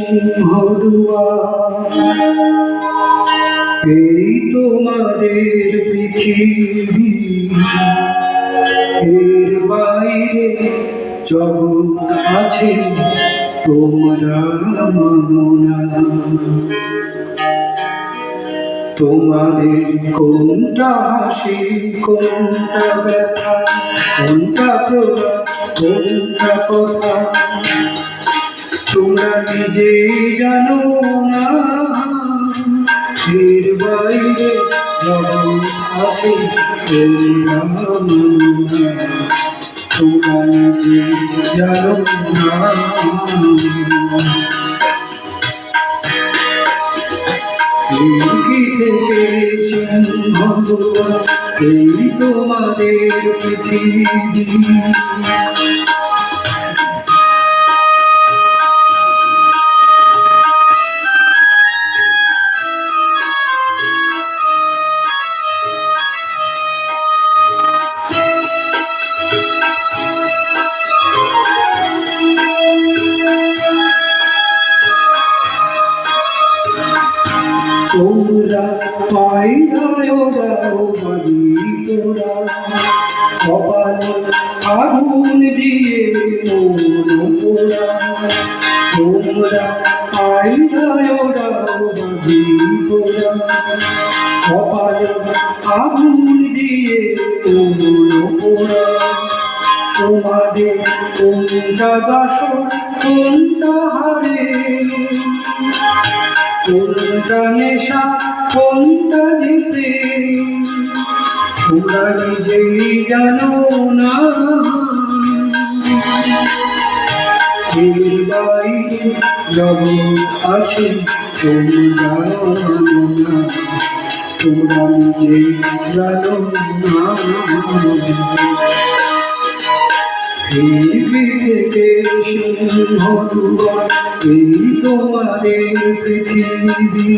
সিংহ দুয়ার, এই তোমাদের পৃথিবী, এর বাইরে জগৎ আছে তোমরা মানো না। তোমাদের কোনটা হাসি, কোনটা ব্যথা, কোনটা প্রভা, কোনটা কথা, তোমরা নিজেই জানো না। এর বাইরে জগৎ আছে তোমরা মানো না। তোমরা নিজেই জানো না। থেকে সিংহ দুয়ার, এই তোমাদের পৃথিবী। তোমরা পায়রায় ওড়াও বাড়ি তোরা, কপালে আগুন দিয়ে মন পোড়া। তোমরা পায়রায় ওড়াও বাড়ি তোরা, কপালে আগুন দিয়ে মন পোড়া। তোমাদের কোনটা বাসর, কোনটা হারে, কোনটা নেশা, কোনটা জিতে, তোমরা নিজেই জানো না। এর বাইরে জগৎ আছে তোমরা মানো না। তোমরা নিজেই জানো না। থেকে সিংহ দুয়ার, এই তোমাদের পৃথিবী।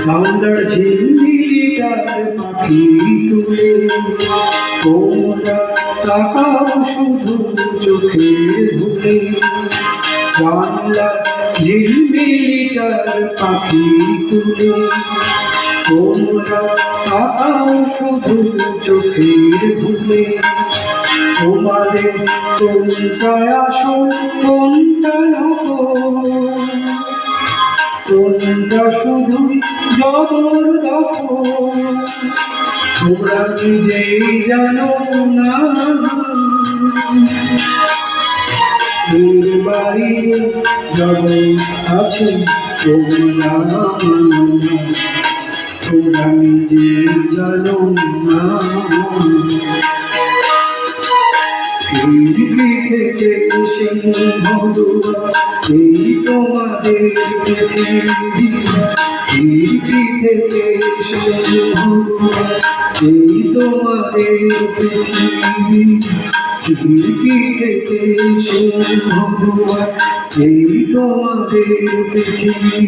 বাংলার ঝিলমিলিটার পাখি তুলে, তোমরা তাকাও শুধু চোখের ভুলে। বাংলার ঝিলমিলিটার পাখি তুলে, তোমরা তাকাও শুধু চোখের ভুলে। তোমাদের কোনটা আসল, কোনটা নকল, কোনটা শুধু জবরদখল, তোমরা নিজেই জানো না। এর বাইরে জগৎ আছে তোমরা মানো না। তোমরা নিজেই জানো না। থেকে সিংহ দুয়ার, এই তোমাদের পৃথিবী। থেকে সিংহ দুয়ার, এই তোমাদের পৃথিবী। থেকে সিংহ দুয়ার, এই তোমাদের পৃথিবী।